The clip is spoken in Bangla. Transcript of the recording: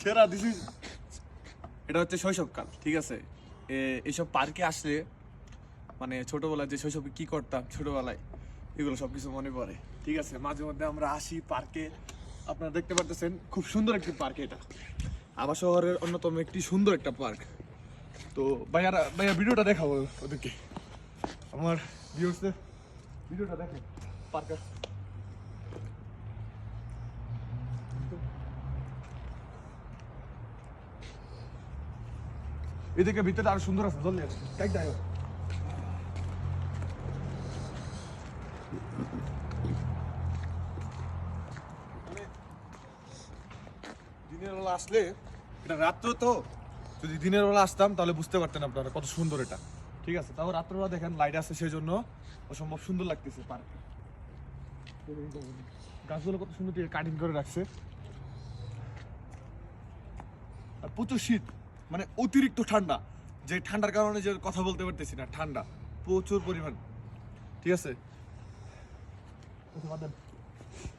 সেরা দিস এটা হচ্ছে শৈশবকাল, ঠিক আছে। এইসব পার্কে আসলে মানে ছোটবেলায় যে শৈশবে কি করতাম ছোটবেলায় এগুলো সবকিছু মনে পড়ে, ঠিক আছে। মাঝে মধ্যে আমরা আসি পার্কে, আপনারা দেখতে পারতেছেন খুব সুন্দর একটি পার্ক। এটা আমার শহরের অন্যতম একটি সুন্দর একটা পার্ক। তো ভাইয়া ভিডিওটা দেখাবো ওদেরকে, আমার ভিউয়ার্সদের ভিডিওটা দেখেন পার্কের। এদিকে ভিতরে আরো সুন্দর আছে, জলদি আছে দেখ যাই। দিনের বেলা আসলে, এটা রাত্র তো, যদি দিনের বেলা আসতাম তাহলে বুঝতে পারতেন আপনারা কত সুন্দর এটা, ঠিক আছে। তাও রাত্রবেলা দেখেন লাইট আছে সেই জন্য অসম্ভব সুন্দর লাগতেছে পার্ক। গাছগুলো কত সুন্দর দিয়ে কাটিং করে রাখছে। আর প্রচুর শীত, মানে অতিরিক্ত ঠান্ডা, যে ঠান্ডার কারণে যে কথা বলতে পারতেছি না, ঠান্ডা প্রচুর পরিমাণ, ঠিক আছে।